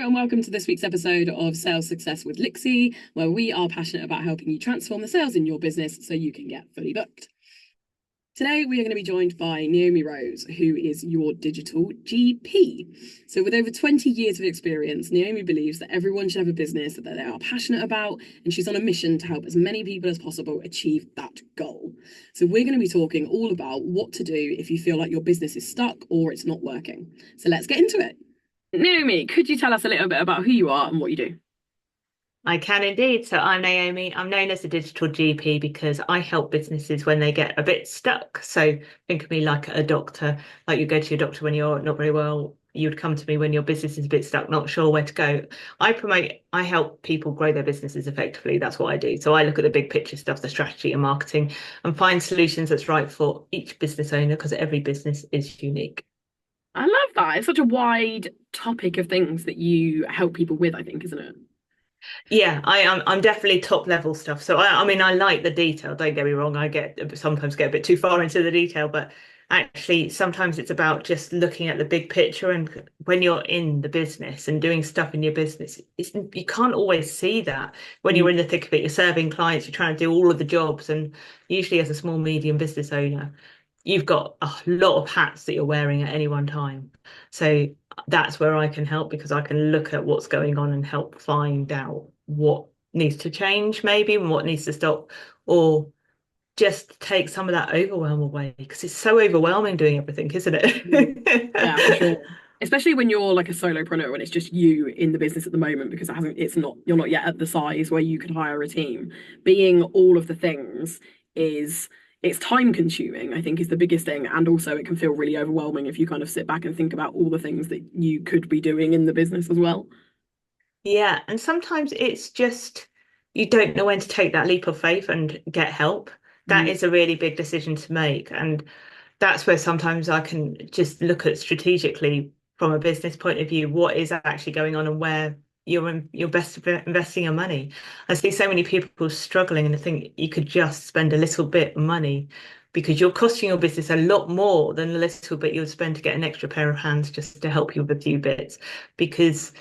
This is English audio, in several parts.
and welcome to this week's episode of Sales Success with Lixxy, where we are passionate about helping you transform the sales in your business so you can get fully booked. Today, we are going to be joined by Naomi Rose, who is your digital GP. So with over 20 years of experience, Naomi believes that everyone should have a business that they are passionate about, and she's on a mission to help as many people as possible achieve that goal. So we're going to be talking all about what to do if you feel like your business is stuck or it's not working. So let's get into it. Naomi, could you tell us a little bit about who you are and what you do? I can indeed. So I'm Naomi. I'm known as a digital GP because I help businesses when they get a bit stuck. So think of me like a doctor, like you go to your doctor when you're not very well. You would come to me when your business is a bit stuck, not sure where to go. I help people grow their businesses effectively. That's what I do. So I look at the big picture stuff, the strategy and marketing, and find solutions that's right for each business owner because every business is unique. I love that. It's such a wide topic of things that you help people with, I think, isn't it? Yeah, I'm definitely top level stuff. So I mean I like the detail, don't get me wrong. Sometimes get a bit too far into the detail, but actually sometimes it's about just looking at the big picture. And when you're in the business and doing stuff in your business, you can't always see that when Mm. you're in the thick of it. You're serving clients, you're trying to do all of the jobs, and usually as a small medium business owner, you've got a lot of hats that you're wearing at any one time. So that's where I can help because I can look at what's going on and help find out what needs to change, maybe, and what needs to stop, or just take some of that overwhelm away because it's so overwhelming doing everything, isn't Mm. Yeah, for it? sure. Especially when you're like a solopreneur and it's just you in the business at the moment because you're not yet at the size where you can hire a team. Being all of the things is it's time consuming, I think, is the biggest thing. And also it can feel really overwhelming if you kind of sit back and think about all the things that you could be doing in the business as well. Yeah, and sometimes it's just you don't know when to take that leap of faith and get help. That Mm. is a really big decision to make. And that's where sometimes I can just look at strategically from a business point of view, what is actually going on and where you're best investing your money. I see so many people struggling and I think you could just spend a little bit of money because you're costing your business a lot more than the little bit you would spend to get an extra pair of hands just to help you with a few bits. Because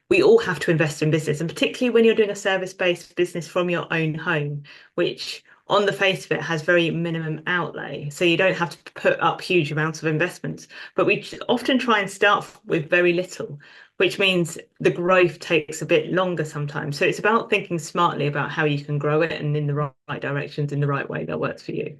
we all have to invest in business, and particularly when you're doing a service-based business from your own home, which on the face of it has very minimum outlay. So you don't have to put up huge amounts of investments. But we often try and start with very little, which means the growth takes a bit longer sometimes. So it's about thinking smartly about how you can grow it and in the right directions, in the right way that works for you.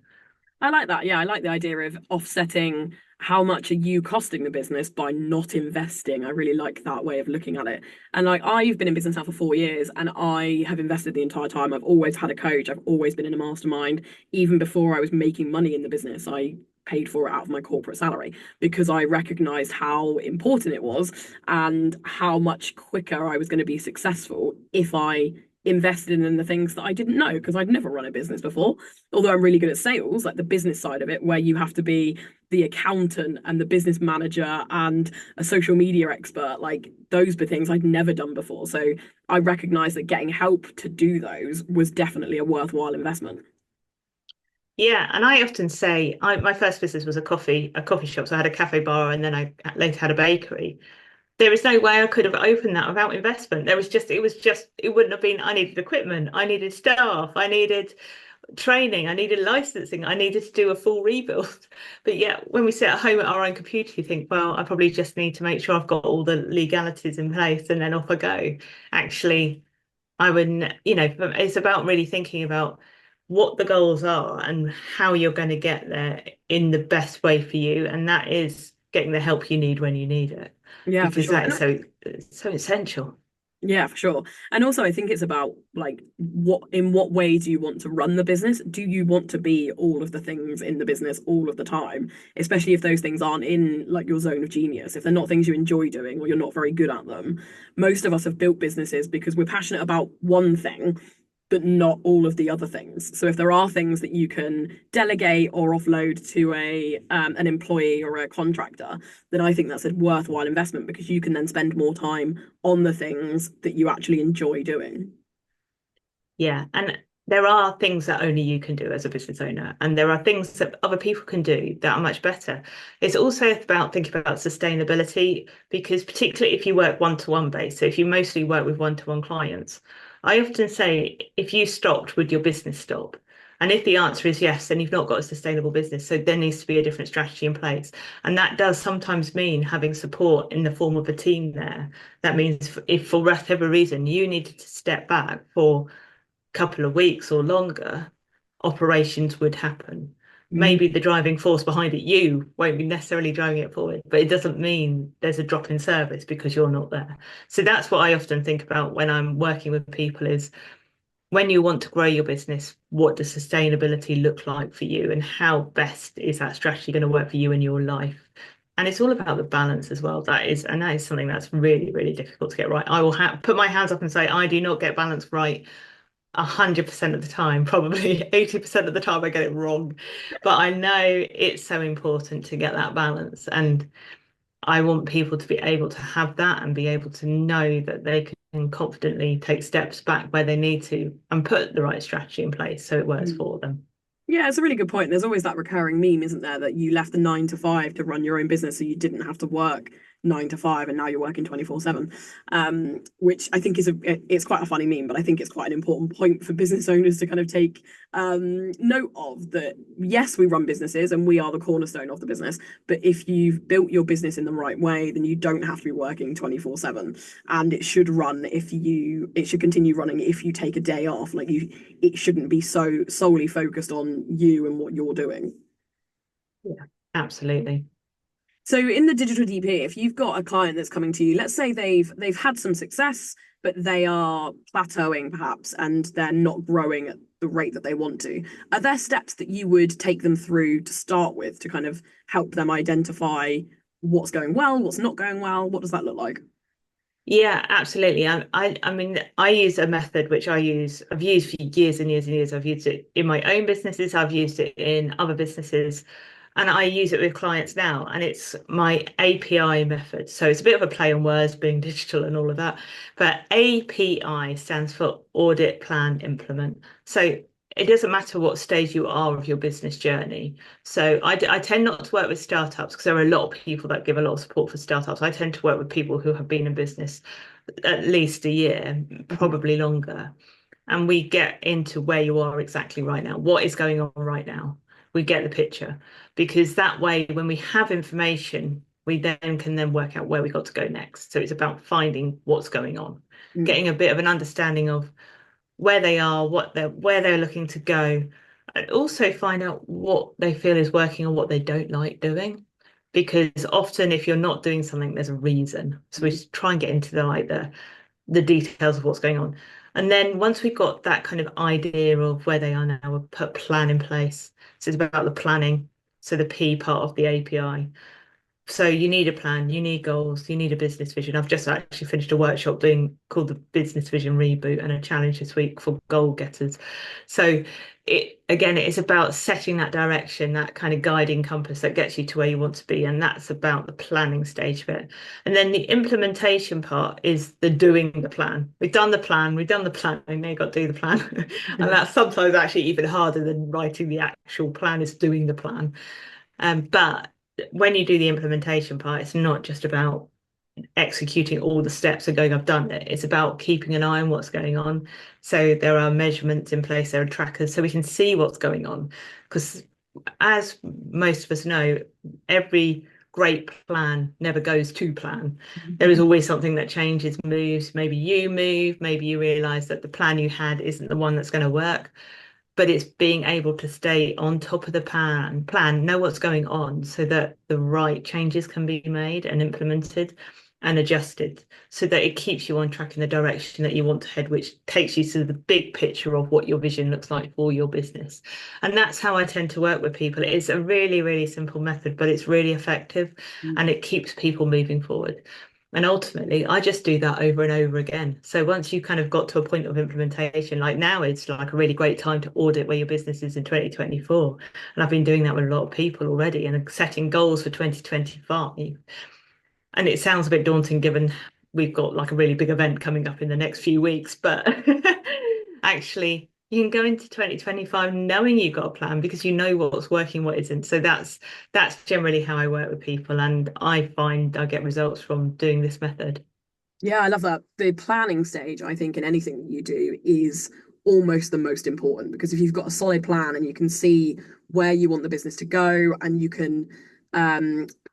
I like that. Yeah, I like the idea of offsetting how much are you costing the business by not investing. I really like that way of looking at it. And like I've been in business now for 4 years and I have invested the entire time. I've always had a coach. I've always been in a mastermind. Even before I was making money in the business, I paid for it out of my corporate salary because I recognized how important it was and how much quicker I was going to be successful if I invested in the things that I didn't know because I'd never run a business before. Although I'm really good at sales, like the business side of it, where you have to be the accountant and the business manager and a social media expert, like those were things I'd never done before. So I recognized that getting help to do those was definitely a worthwhile investment. Yeah, and I often say my first business was a coffee shop. So I had a cafe bar and then I later had a bakery. There is no way I could have opened that without investment. It wouldn't have been, I needed equipment, I needed staff, I needed training, I needed licensing, I needed to do a full rebuild. But yeah, when we sit at home at our own computer, you think, well, I probably just need to make sure I've got all the legalities in place and then off I go. Actually, I wouldn't, it's about really thinking about what the goals are and how you're going to get there in the best way for you. And that is getting the help you need when you need it, Yeah, for because sure. that is so essential. Yeah, for sure. And also I think it's about like what way do you want to run the business? Do you want to be all of the things in the business all of the time? Especially if those things aren't in like your zone of genius, if they're not things you enjoy doing or you're not very good at them. Most of us have built businesses because we're passionate about one thing but not all of the other things. So if there are things that you can delegate or offload to a an employee or a contractor, then I think that's a worthwhile investment because you can then spend more time on the things that you actually enjoy doing. Yeah. And there are things that only you can do as a business owner, and there are things that other people can do that are much better. It's also about thinking about sustainability, because particularly if you work one-to-one base, so if you mostly work with one-to-one clients, I often say, if you stopped, would your business stop? And if the answer is yes, then you've not got a sustainable business. So there needs to be a different strategy in place. And that does sometimes mean having support in the form of a team there. That means if for whatever reason you needed to step back for couple of weeks or longer, operations would happen. Mm. Maybe the driving force behind it, you won't be necessarily driving it forward, but it doesn't mean there's a drop in service because you're not there. So that's what I often think about when I'm working with people is when you want to grow your business, what does sustainability look like for you and how best is that strategy going to work for you in your life? And it's all about the balance as well. That is something that's really, really difficult to get right. I will put my hands up and say I do not get balance right 100% of the time, probably 80% of the time I get it wrong. But I know it's so important to get that balance. And I want people to be able to have that and be able to know that they can confidently take steps back where they need to and put the right strategy in place so it works Mm. for them. Yeah, it's a really good point. There's always that recurring meme, isn't there, that you left the 9 to 5 to run your own business so you didn't have to work 9 to 5 and now you're working 24/7. Which I think it's quite a funny meme, but I think it's quite an important point for business owners to kind of take note of that. Yes, we run businesses and we are the cornerstone of the business, but if you've built your business in the right way, then you don't have to be working 24/7, and it should continue running if you take a day off. It shouldn't be so solely focused on you and what you're doing. Yeah, absolutely. So in the digital DP, if you've got a client that's coming to you, let's say they've had some success, but they are plateauing perhaps and they're not growing at the rate that they want to. Are there steps that you would take them through to start with to kind of help them identify what's going well, what's not going well? What does that look like? Yeah, absolutely. I mean, I use a method which I've used for years and years and years. I've used it in my own businesses, I've used it in other businesses, and I use it with clients now. And it's my API method. So it's a bit of a play on words, being digital and all of that. But API stands for Audit, Plan, Implement. So it doesn't matter what stage you are of your business journey. So I tend not to work with startups because there are a lot of people that give a lot of support for startups. I tend to work with people who have been in business at least a year, Mhm. probably longer. And we get into where you are exactly right now. What is going on right now? We get the picture because that way, when we have information, we then can then work out where we got to go next. So it's about finding what's going on, Mm. getting a bit of an understanding of where they are, where they're looking to go, and also find out what they feel is working and what they don't like doing. Because often if you're not doing something, there's a reason. So we Mm. just try and get into the details of what's going on. And then once we've got that kind of idea of where they are now, we'll put a plan in place. So it's about the planning. So the P part of the API. So you need a plan, you need goals, you need a business vision. I've just actually finished a workshop doing called the Business Vision Reboot and a challenge this week for goal getters. So it is about setting that direction, that kind of guiding compass that gets you to where you want to be. And that's about the planning stage of it. And then the implementation part is the doing the plan. We've done the plan, we've done the planning, now you've got to do the plan. And that's sometimes actually even harder than writing the actual plan, is doing the plan. But when you do the implementation part, it's not just about executing all the steps and going, I've done it. It's about keeping an eye on what's going on. So there are measurements in place, there are trackers, so we can see what's going on. Because as most of us know, every great plan never goes to plan. There is always something that changes, moves. Maybe you move, maybe you realize that the plan you had isn't the one that's going to work, but it's being able to stay on top of the plan, know what's going on so that the right changes can be made and implemented and adjusted so that it keeps you on track in the direction that you want to head, which takes you to the big picture of what your vision looks like for your business. And that's how I tend to work with people. It's a really, really simple method, but it's really effective and it keeps people moving forward. And ultimately, I just do that over and over again. So once you kind of got to a point of implementation, like now it's like a really great time to audit where your business is in 2024. And I've been doing that with a lot of people already and setting goals for 2025. And it sounds a bit daunting given we've got like a really big event coming up in the next few weeks, but actually You can go into 2025 knowing you've got a plan because you know what's working, what isn't. So that's generally how I work with people, and I find I get results from doing this method. Yeah, I love that. The planning stage, I think, in anything that you do is almost the most important because if you've got a solid plan and you can see where you want the business to go and you can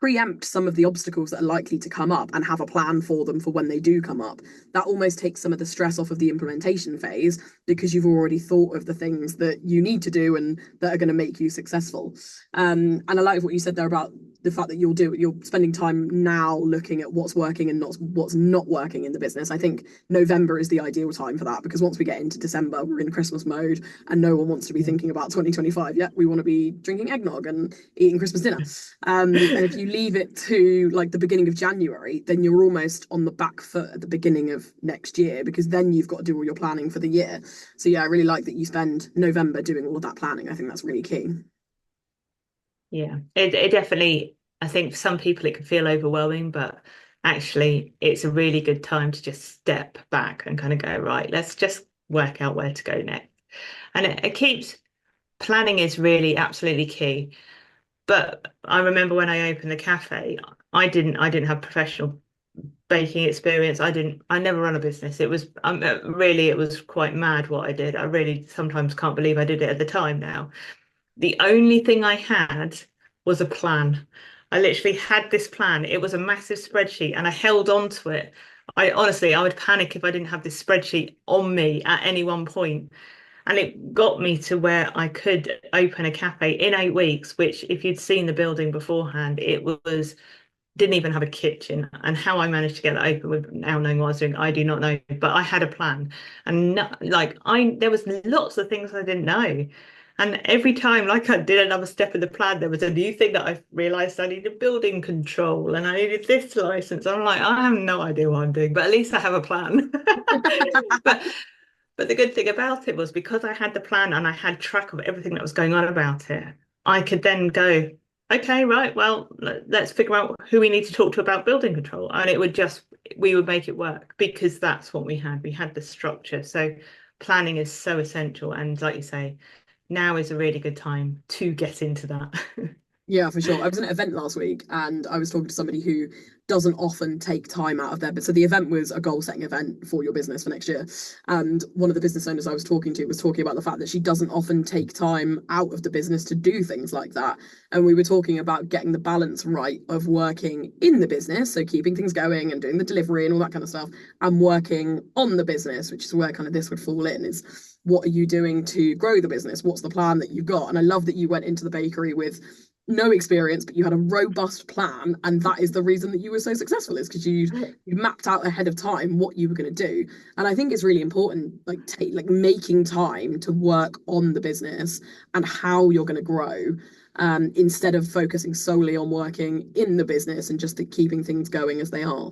preempt some of the obstacles that are likely to come up and have a plan for them for when they do come up, that almost takes some of the stress off of the implementation phase because you've already thought of the things that you need to do and that are going to make you successful. And I like what you said there about the fact that you're spending time now looking at what's working and not what's not working in the business. I think November is the ideal time for that because once we get into December, we're in Christmas mode and no one wants to be Yeah. thinking about 2025 yet. We want to be drinking eggnog and eating Christmas dinner. And if you leave it to like the beginning of January, then you're almost on the back foot at the beginning of next year because then you've got to do all your planning for the year. So yeah, I really like that you spend November doing all of that planning. I think that's really key. Yeah, it definitely, I think for some people it can feel overwhelming, but actually it's a really good time to just step back and kind of go, right, let's just work out where to go next. And it keeps planning is really absolutely key. But I remember when I opened the cafe, I didn't have professional baking experience. I never run a business. It was really, it was quite mad what I did. I really sometimes can't believe I did it at the time now. The only thing I had was a plan. I literally had this plan. It was a massive spreadsheet and I held on to it. I honestly, I would panic if I didn't have this spreadsheet on me at any one point. And it got me to where I could open a cafe in 8 weeks, which if you'd seen the building beforehand, it was didn't even have a kitchen. And how I managed to get that open with now knowing what I was doing, I do not know. But I had a plan. And no, like I there was lots of things I didn't know. And every time, like I did another step in the plan, there was a new thing that I realized I needed building control and I needed this license. I'm like, I have no idea what I'm doing, but at least I have a plan. But but the good thing about it was because I had the plan and I had track of everything that was going on about it, I could then go, okay, right, well, let's figure out who we need to talk to about building control. And it would just, we would make it work because that's what we had. We had the structure. So planning is so essential. And like you say, now is a really good time to get into that. Yeah, for sure. I was at an event last week and I was talking to somebody who doesn't often take time out of their, but so the event was a goal setting event for your business for next year. And one of the business owners I was talking to was talking about the fact that she doesn't often take time out of the business to do things like that. And we were talking about getting the balance right of working in the business, so keeping things going and doing the delivery and all that kind of stuff, and working on the business, which is where kind of this would fall in, is what are you doing to grow the business? What's the plan that you've got? And I love that you went into the bakery with no experience, but you had a robust plan, and that is the reason that you were so successful is because you mapped out ahead of time what you were going to do. And I think it's really important, like making time to work on the business and how you're going to grow, instead of focusing solely on working in the business and just keeping things going as they are.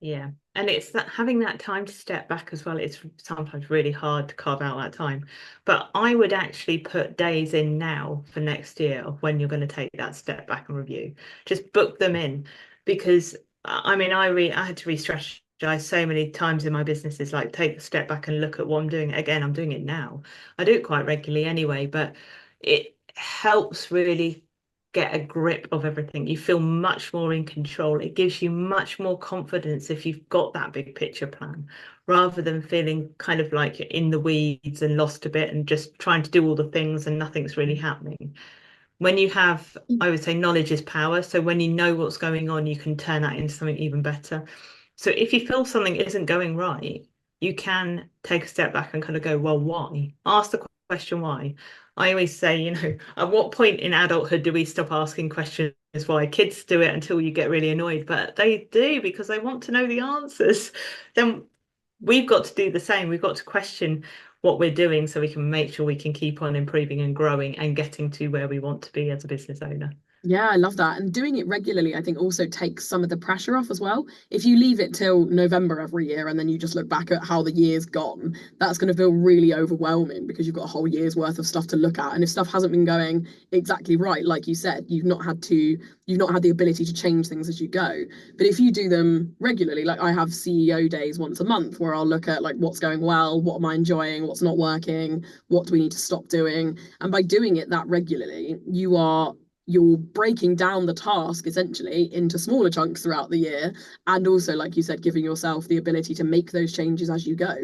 Yeah. And it's that having that time to step back as well. It's sometimes really hard to carve out that time. But I would actually put days in now for next year of when you're going to take that step back and review. Just book them in because I mean, I had to re-strategize so many times in my businesses, like take a step back and look at what I'm doing. Again, I'm doing it now. I do it quite regularly anyway, but it helps really get a grip of everything. You feel much more in control. It gives you much more confidence if you've got that big picture plan, rather than feeling kind of like you're in the weeds and lost a bit and just trying to do all the things and nothing's really happening. When you have, I would say knowledge is power. So when you know what's going on, you can turn that into something even better. So if you feel something isn't going right, you can take a step back and kind of go, well, why? Ask the question why. I always say, at what point in adulthood do we stop asking questions why? Kids do it until you get really annoyed, but they do because they want to know the answers. Then we've got to do the same. We've got to question what we're doing so we can make sure we can keep on improving and growing and getting to where we want to be as a business owner. Yeah, I love that. And doing it regularly, I think also takes some of the pressure off as well. If you leave it till November every year and then you just look back at how the year's gone, that's going to feel really overwhelming because you've got a whole year's worth of stuff to look at. And if stuff hasn't been going exactly right, like you said, you've not had the ability to change things as you go. But if you do them regularly, like I have CEO days once a month where I'll look at like what's going well, what am I enjoying, what's not working, what do we need to stop doing? And by doing it that regularly, you're breaking down the task essentially into smaller chunks throughout the year, and also like you said, giving yourself the ability to make those changes as you go.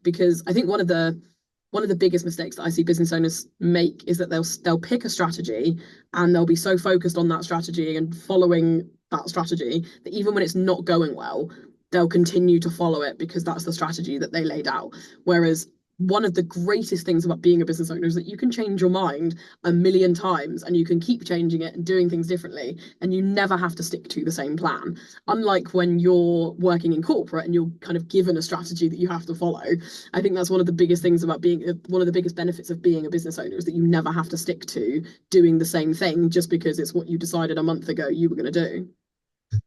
Because I think one of the biggest mistakes that I see business owners make is that they'll pick a strategy and they'll be so focused on that strategy and following that strategy that even when it's not going well, they'll continue to follow it because that's the strategy that they laid out. Whereas one of the greatest things about being a business owner is that you can change your mind a million times and you can keep changing it and doing things differently, and you never have to stick to the same plan. Unlike when you're working in corporate and you're kind of given a strategy that you have to follow. I think that's one of the biggest things about being one of the biggest benefits of being a business owner is that you never have to stick to doing the same thing just because it's what you decided a month ago you were going to do.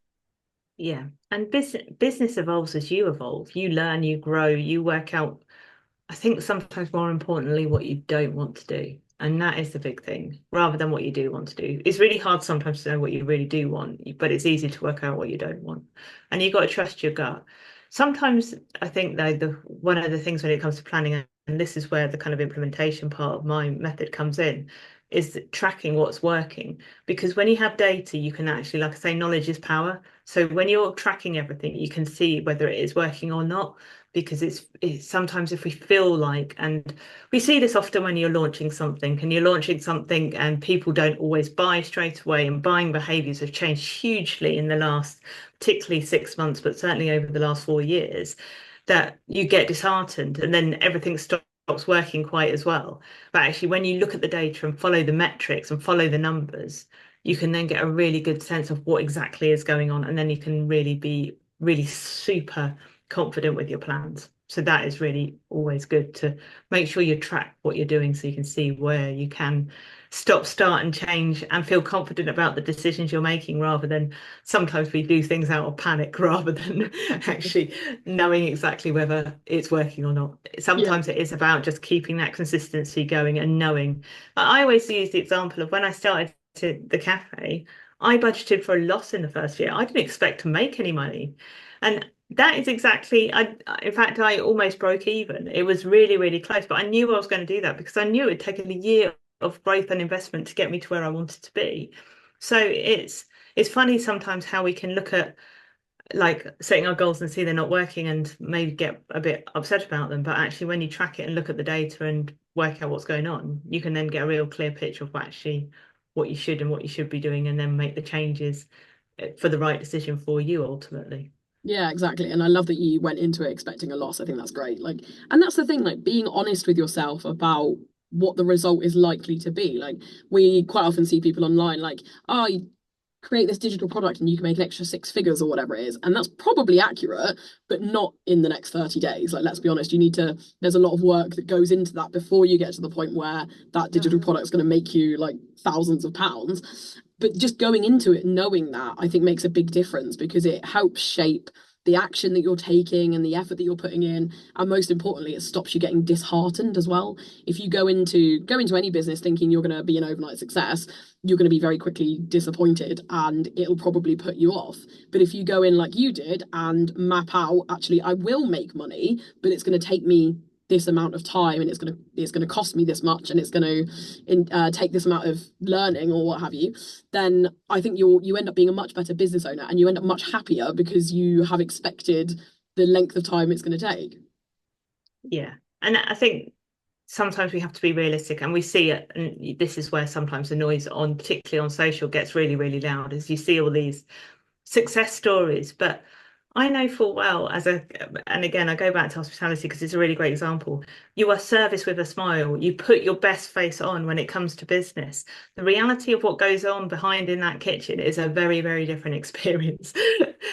Yeah. And business evolves as you evolve. You learn, you grow, you work out, I think sometimes more importantly, what you don't want to do. And that is the big thing, rather than what you do want to do. It's really hard sometimes to know what you really do want, but it's easy to work out what you don't want. And you've got to trust your gut. Sometimes I think though the one of the things when it comes to planning, and this is where the kind of implementation part of my method comes in, is tracking what's working. Because when you have data, you can actually, like I say, knowledge is power. So when you're tracking everything, you can see whether it is working or not. Because it's sometimes if we feel like, and we see this often when you're launching something and you're launching something and people don't always buy straight away, and buying behaviors have changed hugely in the last, particularly 6 months, but certainly over the last 4 years, that you get disheartened and then everything stops working quite as well. But actually, when you look at the data and follow the metrics and follow the numbers, you can then get a really good sense of what exactly is going on. And then you can really be really super confident with your plans. So that is really always good to make sure you track what you're doing so you can see where you can stop, start, and change and feel confident about the decisions you're making rather than sometimes we do things out of panic rather than actually knowing exactly whether it's working or not. Yeah. Sometimes it is about just keeping that consistency going and knowing. I always use the example of when I started the cafe, I budgeted for a loss in the first year. I didn't expect to make any money. And that is exactly, in fact, I almost broke even. It was really, really close, but I knew I was going to do that because I knew it had taken a year of growth and investment to get me to where I wanted to be. So it's funny sometimes how we can look at like setting our goals and see they're not working and maybe get a bit upset about them. But actually, when you track it and look at the data and work out what's going on, you can then get a real clear picture of actually what you should and what you should be doing, and then make the changes for the right decision for you ultimately. Yeah, exactly. And I love that you went into it expecting a loss. I think that's great. Like, and that's the thing, like being honest with yourself about what the result is likely to be. Like, we quite often see people online like, oh, you create this digital product and you can make an extra six figures or whatever it is. And that's probably accurate, but not in the next 30 days. Like, let's be honest, there's a lot of work that goes into that before you get to the point where that digital product is going to make you like thousands of pounds. But just going into it knowing that, I think makes a big difference because it helps shape the action that you're taking and the effort that you're putting in, and most importantly it stops you getting disheartened as well. If you go into any business thinking you're going to be an overnight success, you're going to be very quickly disappointed and it'll probably put you off. But if you go in like you did and map out, actually I will make money, but it's going to take me this amount of time and it's going to cost me this much and it's going to take this amount of learning or what have you, then I think you end up being a much better business owner and you end up much happier because you have expected the length of time it's going to take. Yeah. And I think sometimes we have to be realistic and we see it. And this is where sometimes the noise on, particularly on social, gets really, really loud as you see all these success stories. But I know full well and again, I go back to hospitality because it's a really great example. You are service with a smile. You put your best face on when it comes to business. The reality of what goes on behind in that kitchen is a very, very different experience.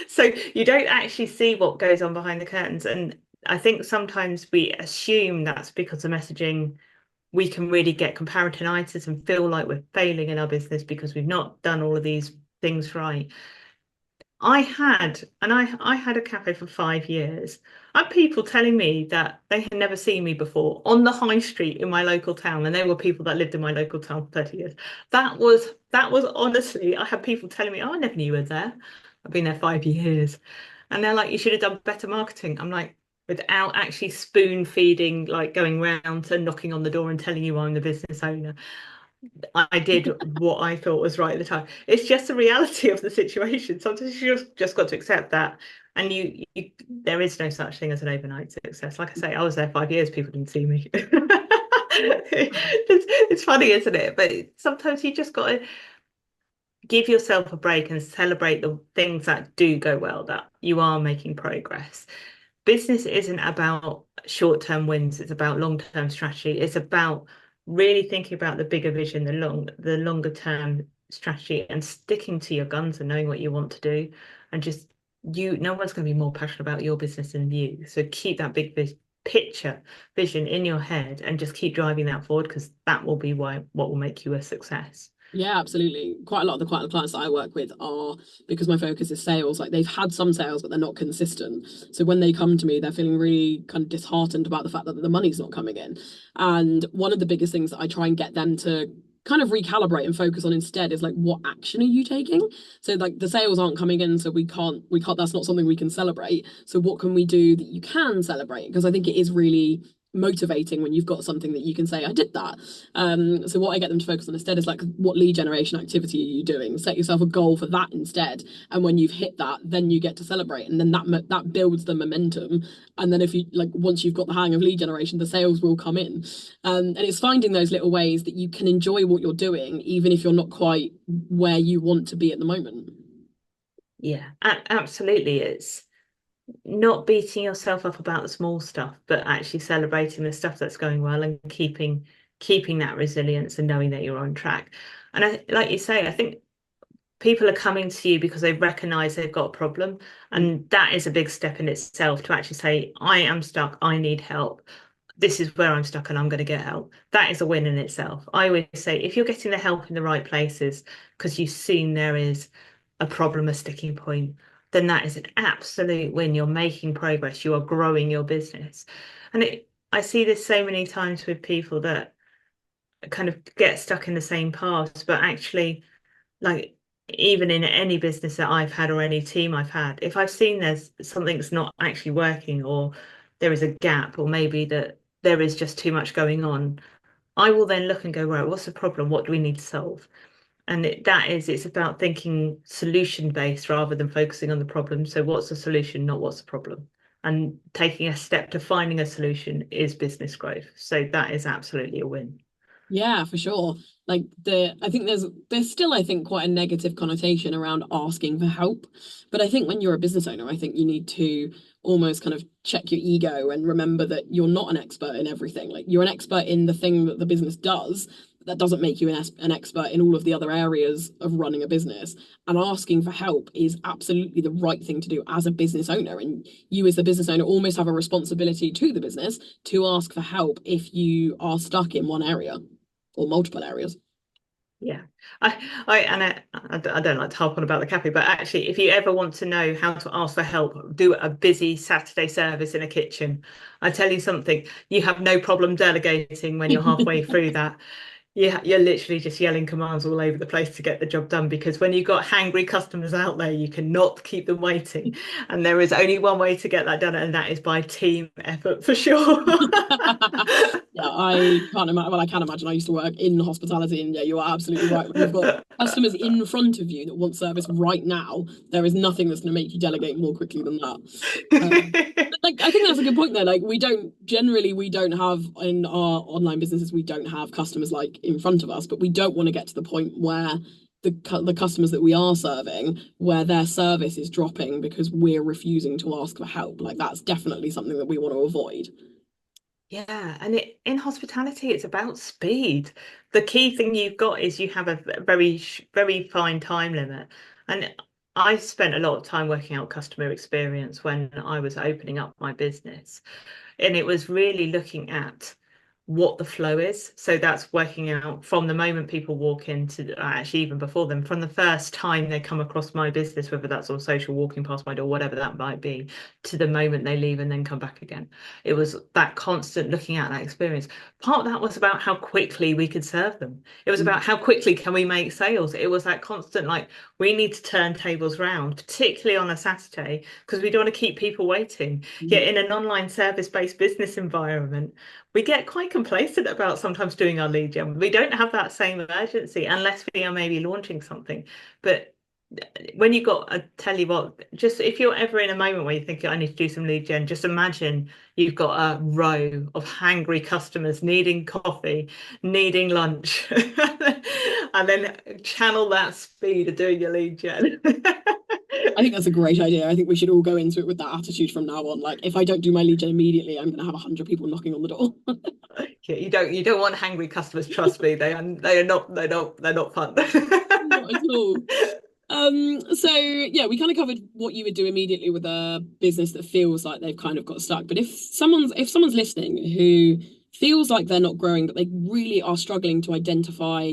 So you don't actually see what goes on behind the curtains. And I think sometimes we assume that's because the messaging we can really get comparisonitis and feel like we're failing in our business because we've not done all of these things right. I had a cafe for 5 years. I had people telling me that they had never seen me before on the high street in my local town, and they were people that lived in my local town for 30 years. That was honestly, I had people telling me, "Oh, I never knew you were there. I've been there 5 years." And they're like, "You should have done better marketing." I'm like, without actually spoon feeding, like going round and knocking on the door and telling you I'm the business owner. I did what I thought was right at the time. It's just the reality of the situation. Sometimes you just got to accept that. And there is no such thing as an overnight success. Like I say, I was there 5 years, people didn't see me. It's funny, isn't it? But sometimes you just got to give yourself a break and celebrate the things that do go well, that you are making progress. Business isn't about short-term wins, it's about long-term strategy. It's about really thinking about the bigger vision, the longer term strategy, and sticking to your guns and knowing what you want to do. And just no one's going to be more passionate about your business than you. So keep that picture vision in your head and just keep driving that forward, because that will be what will make you a success. Yeah, absolutely. Quite a lot of the clients that I work with are, because my focus is sales, like they've had some sales, but they're not consistent. So when they come to me, they're feeling really kind of disheartened about the fact that the money's not coming in. And one of the biggest things that I try and get them to kind of recalibrate and focus on instead is like, what action are you taking? So like the sales aren't coming in, so we can't, that's not something we can celebrate. So what can we do that you can celebrate? Because I think it is really motivating when you've got something that you can say, I did that. So what I get them to focus on instead is like, what lead generation activity are you doing? Set yourself a goal for that instead, and when you've hit that, then you get to celebrate, and then that builds the momentum. And then if you like, once you've got the hang of lead generation, the sales will come in. And it's finding those little ways that you can enjoy what you're doing, even if you're not quite where you want to be at the moment. Yeah, absolutely. It's not beating yourself up about the small stuff, but actually celebrating the stuff that's going well and keeping that resilience and knowing that you're on track. And like you say, I think people are coming to you because they recognize they've got a problem, and that is a big step in itself to actually say, I am stuck, I need help. This is where I'm stuck and I'm going to get help. That is a win in itself. I always say, if you're getting the help in the right places because you've seen there is a problem, a sticking point, then that is an absolute win. You're making progress, you are growing your business. And I see this so many times with people that kind of get stuck in the same paths, but actually, like, even in any business that I've had or any team I've had, if I've seen there's something's not actually working, or there is a gap, or maybe that there is just too much going on, I will then look and go, right, what's the problem? What do we need to solve? And it's about thinking solution based rather than focusing on the problem. So what's the solution, not what's the problem? And taking a step to finding a solution is business growth. So that is absolutely a win. Yeah, for sure. Like I think there's still, I think, quite a negative connotation around asking for help. But I think when you're a business owner, I think you need to almost kind of check your ego and remember that you're not an expert in everything. Like you're an expert in the thing that the business does. But that doesn't make you an expert in all of the other areas of running a business. And asking for help is absolutely the right thing to do as a business owner. And you, as the business owner, almost have a responsibility to the business to ask for help if you are stuck in one area or multiple areas. Yeah, I don't like to harp on about the cafe, but actually, if you ever want to know how to ask for help, do a busy Saturday service in a kitchen. I tell you something, you have no problem delegating when you're halfway through that. Yeah, you're literally just yelling commands all over the place to get the job done, because when you've got hangry customers out there, you cannot keep them waiting. And there is only one way to get that done, and that is by team effort for sure. Yeah, I can't imagine. Well, I can imagine. I used to work in hospitality, and yeah, you are absolutely right. When you've got customers in front of you that want service right now, there is nothing that's going to make you delegate more quickly than that. But like, I think that's a good point there. Like, we don't have in our online businesses, we don't have customers like in front of us, but we don't want to get to the point where the customers that we are serving, where their service is dropping because we're refusing to ask for help. Like, that's definitely something that we want to avoid. Yeah, and in hospitality, it's about speed. The key thing you've got is you have a very fine time limit. And I spent a lot of time working out customer experience when I was opening up my business. And it was really looking at what the flow is. So that's working out from the moment people walk into, actually even before them, from the first time they come across my business, whether that's on social, walking past my door, whatever that might be, to the moment they leave and then come back again. It was that constant looking at that experience. Part of that was about how quickly we could serve them. It was about how quickly can we make sales. It was that constant, like, we need to turn tables round, particularly on a Saturday, because we don't want to keep people waiting. Yet Mm. in an online service-based business environment, we get quite complacent about sometimes doing our lead gen. We don't have that same urgency unless we are maybe launching something. But when you got, I tell you what, just if you're ever in a moment where you think I need to do some lead gen, just imagine you've got a row of hangry customers needing coffee, needing lunch, and then channel that speed of doing your lead gen. I think that's a great idea. I think we should all go into it with that attitude from now on. Like, if I don't do my lead gen immediately, I'm going to have 100 people knocking on the door. Yeah, you don't want hangry customers, trust me. They're not fun. Not at all. So yeah, we kind of covered what you would do immediately with a business that feels like they've kind of got stuck. But if someone's listening who feels like they're not growing, but they really are struggling to identify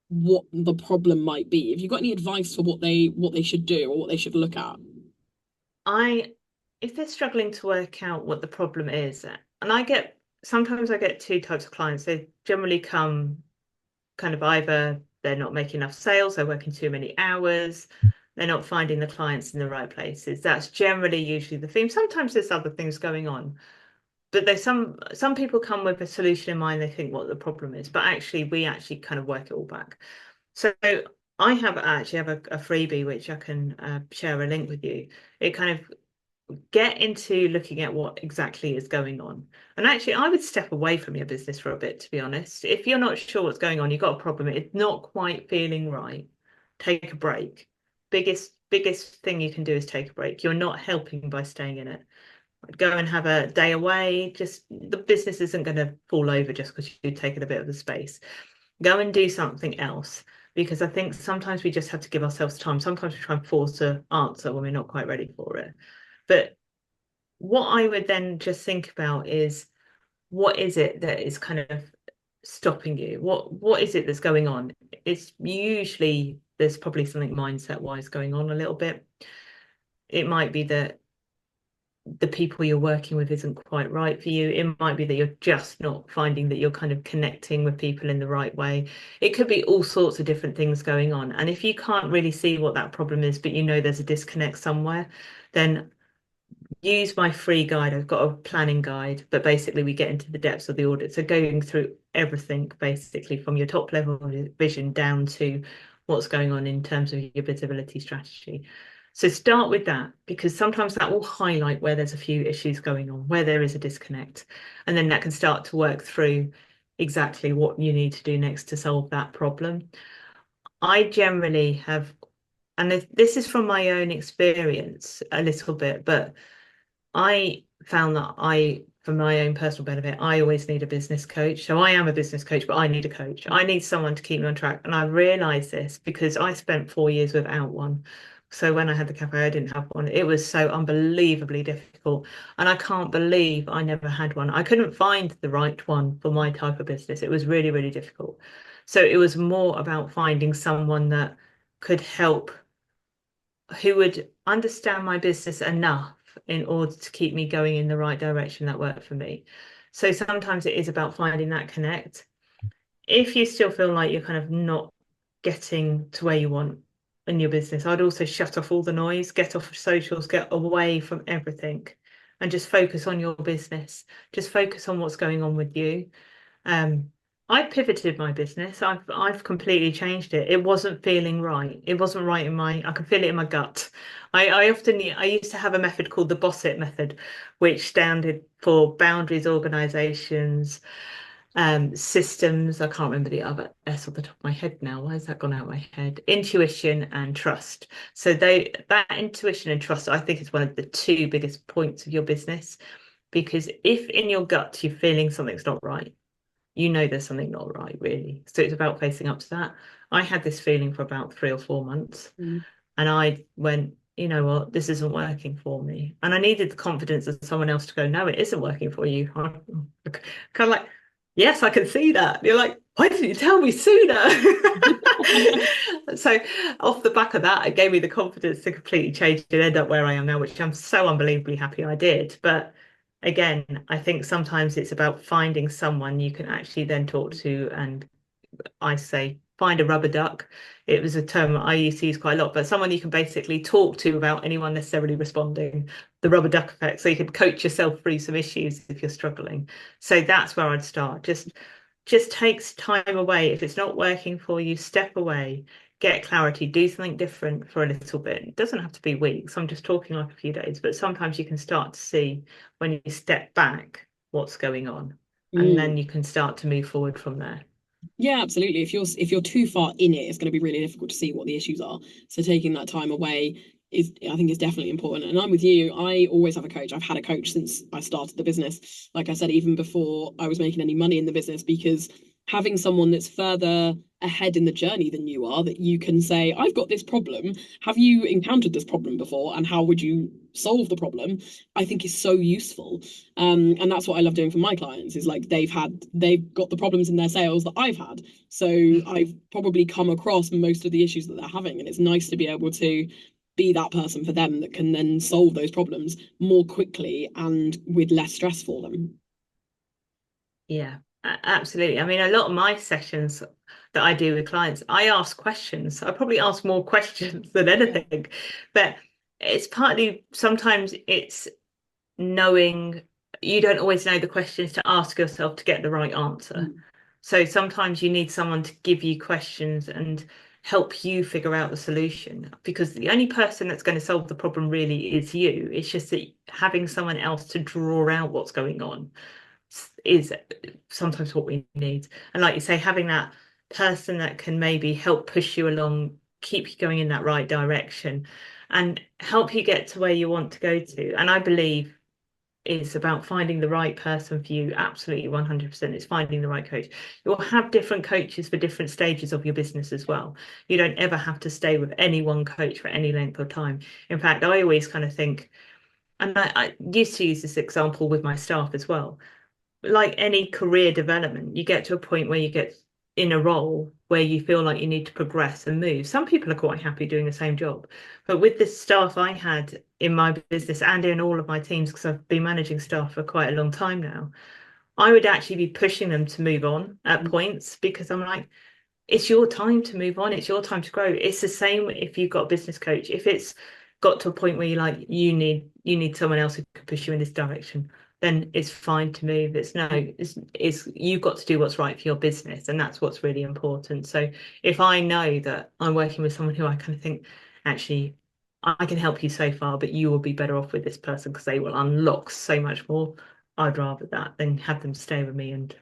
what the problem might be, have you got any advice for what they should do or what they should look at? I if they're struggling to work out what the problem is, and sometimes I get two types of clients. They generally come kind of either they're not making enough sales, they're working too many hours, they're not finding the clients in the right places. That's generally usually the theme. Sometimes there's other things going on, but there's some people come with a solution in mind, they think what the problem is, but actually we actually kind of work it all back. So I actually have a freebie which I can share a link with you. It kind of get into looking at what exactly is going on. And actually, I would step away from your business for a bit, to be honest. If you're not sure what's going on, you've got a problem, it's not quite feeling right, take a break. Biggest thing you can do is take a break. You're not helping by staying in it. Go and have a day away. Just the business isn't going to fall over just because you've taken a bit of the space. Go and do something else. Because I think sometimes we just have to give ourselves time. Sometimes we try and force an answer when we're not quite ready for it. But what I would then just think about is what is it that is kind of stopping you? What is it that's going on? It's usually there's probably something mindset wise going on a little bit. It might be that the people you're working with isn't quite right for you. It might be that you're just not finding that you're kind of connecting with people in the right way. It could be all sorts of different things going on. And if you can't really see what that problem is, but you know there's a disconnect somewhere, then use my free guide. I've got a planning guide, but basically we get into the depths of the audit. So going through everything basically from your top level vision down to what's going on in terms of your visibility strategy. So start with that because sometimes that will highlight where there's a few issues going on, where there is a disconnect. And then that can start to work through exactly what you need to do next to solve that problem. I generally have, and this is from my own experience a little bit, but I found that for my own personal benefit, I always need a business coach. So I am a business coach, but I need a coach. I need someone to keep me on track. And I realized this because I spent 4 years without one. So when I had the cafe, I didn't have one. It was so unbelievably difficult. And I can't believe I never had one. I couldn't find the right one for my type of business. It was really, really difficult. So it was more about finding someone that could help who would understand my business enough in order to keep me going in the right direction that worked for me. So sometimes it is about finding that connect. If you still feel like you're kind of not getting to where you want in your business, I'd also shut off all the noise, get off of socials, get away from everything and just focus on your business. Just focus on what's going on with you. Um, I pivoted my business. I've completely changed it. It wasn't feeling right. It wasn't right I could feel it in my gut. I used to have a method called the Boss It method, which standed for boundaries, organizations, systems. I can't remember the other S off the top of my head now. Why has that gone out of my head? Intuition and trust. So that intuition and trust, I think, is one of the two biggest points of your business. Because if in your gut you're feeling something's not right, you know there's something not right, really. So it's about facing up to that. I had this feeling for about 3 or 4 months, Mm. and I went, you know what, this isn't working for me. And I needed the confidence of someone else to go, no, it isn't working for you. Kind of like, yes, I can see that. And you're like, why didn't you tell me sooner? So off the back of that, it gave me the confidence to completely change and end up where I am now, which I'm so unbelievably happy I did. But again, I think sometimes it's about finding someone you can actually then talk to, and I say find a rubber duck. It was a term I used to use quite a lot, but someone you can basically talk to without anyone necessarily responding, the rubber duck effect. So you can coach yourself through some issues if you're struggling. So that's where I'd start. Just takes time away. If it's not working for you, step away, get clarity, do something different for a little bit. It doesn't have to be weeks. I'm just talking like a few days, but sometimes you can start to see when you step back what's going on, and then Mm. you can start to move forward from there. Yeah, absolutely. If you're too far in it, it's going to be really difficult to see what the issues are. So taking that time away is, I think, is definitely important. And I'm with you. I always have a coach. I've had a coach since I started the business. Like I said, even before I was making any money in the business, because having someone that's further ahead in the journey than you are, that you can say, I've got this problem. Have you encountered this problem before? And how would you solve the problem? I think is so useful. And that's what I love doing for my clients is like they've got the problems in their sales that I've had. So I've probably come across most of the issues that they're having. And it's nice to be able to be that person for them that can then solve those problems more quickly and with less stress for them. Yeah, absolutely. I mean, a lot of my sessions that I do with clients, I ask questions. I probably ask more questions than anything, but it's partly sometimes it's knowing you don't always know the questions to ask yourself to get the right answer. Mm. So sometimes you need someone to give you questions and help you figure out the solution because the only person that's going to solve the problem really is you. It's just that having someone else to draw out what's going on is sometimes what we need. And like you say, having that person that can maybe help push you along, keep you going in that right direction, and help you get to where you want to go to. And I believe it's about finding the right person for you. Absolutely 100%. It's finding the right coach. You'll have different coaches for different stages of your business as well. You don't ever have to stay with any one coach for any length of time. In fact, I always kind of think, and I used to use this example with my staff as well, like any career development, you get to a point where you get in a role where you feel like you need to progress and move. Some people are quite happy doing the same job. But with the staff I had in my business and in all of my teams, because I've been managing staff for quite a long time now, I would actually be pushing them to move on at points because I'm like, it's your time to move on. It's your time to grow. It's the same if you've got a business coach. If it's got to a point where you're like, you need someone else who can push you in this direction, then it's fine to move. It's no, it's you've got to do what's right for your business, and that's what's really important. So if I know that I'm working with someone who I kind of think, actually, I can help you so far, but you will be better off with this person because they will unlock so much more. I'd rather that than have them stay with me and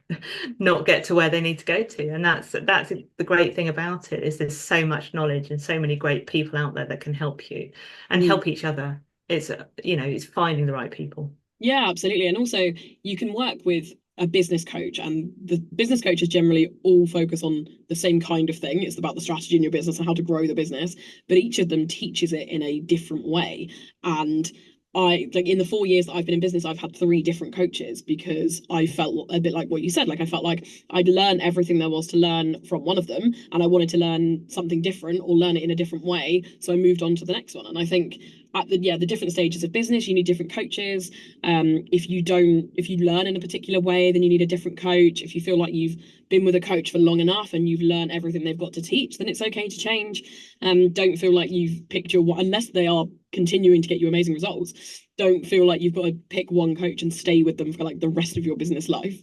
not get to where they need to go to. And that's the great thing about it is there's so much knowledge and so many great people out there that can help you and Mm. help each other. It's it's finding the right people. Yeah, absolutely. And also, you can work with a business coach, and the business coaches generally all focus on the same kind of thing. It's about the strategy in your business and how to grow the business, but each of them teaches it in a different way. And I like in the 4 years that I've been in business, I've had three different coaches because I felt a bit like what you said. Like I felt like I'd learned everything there was to learn from one of them, and I wanted to learn something different or learn it in a different way. So I moved on to the next one. And I think at the different stages of business, you need different coaches. If you learn in a particular way, then you need a different coach. If you feel like you've been with a coach for long enough and you've learned everything they've got to teach, then it's okay to change. Don't feel like you've picked your one, unless they are continuing to get you amazing results. Don't feel like you've got to pick one coach and stay with them for like the rest of your business life.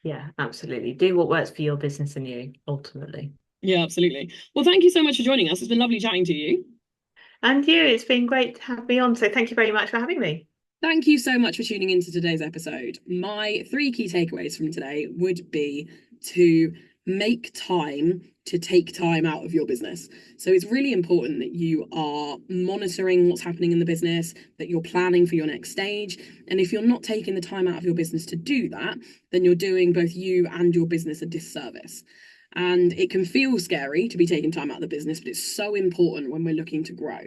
Yeah, absolutely. Do what works for your business and you ultimately. Yeah, absolutely. Well, thank you so much for joining us. It's been lovely chatting to you. And you, it's been great to have me on. So thank you very much for having me. Thank you so much for tuning into today's episode. My three key takeaways from today would be to make time to take time out of your business. So it's really important that you are monitoring what's happening in the business, that you're planning for your next stage. And if you're not taking the time out of your business to do that, then you're doing both you and your business a disservice. And it can feel scary to be taking time out of the business, but it's so important when we're looking to grow.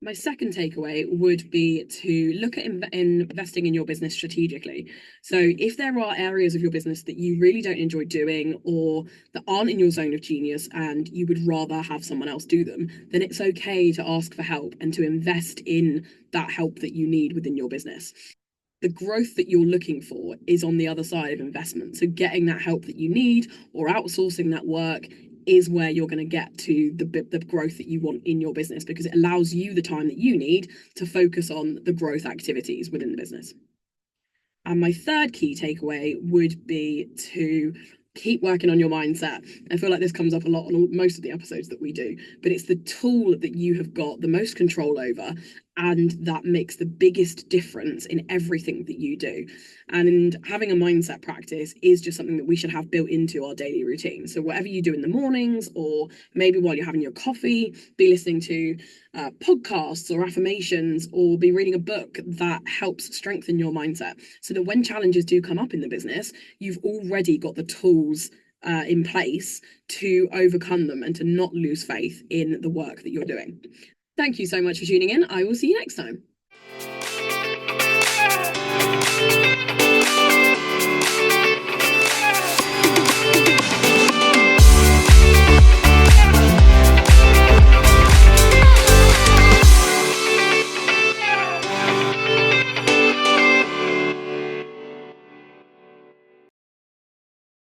My second takeaway would be to look at investing in your business strategically. So, if there are areas of your business that you really don't enjoy doing or that aren't in your zone of genius and you would rather have someone else do them, then it's okay to ask for help and to invest in that help that you need within your business. The growth that you're looking for is on the other side of investment. So, getting that help that you need or outsourcing that work is where you're going to get to the growth that you want in your business, because it allows you the time that you need to focus on the growth activities within the business. And my third key takeaway would be to keep working on your mindset. I feel like this comes up a lot on most of the episodes that we do, but it's the tool that you have got the most control over, and that makes the biggest difference in everything that you do. And having a mindset practice is just something that we should have built into our daily routine. So whatever you do in the mornings, or maybe while you're having your coffee, be listening to podcasts or affirmations, or be reading a book that helps strengthen your mindset, so that when challenges do come up in the business, you've already got the tools in place to overcome them and to not lose faith in the work that you're doing. Thank you so much for tuning in. I will see you next time.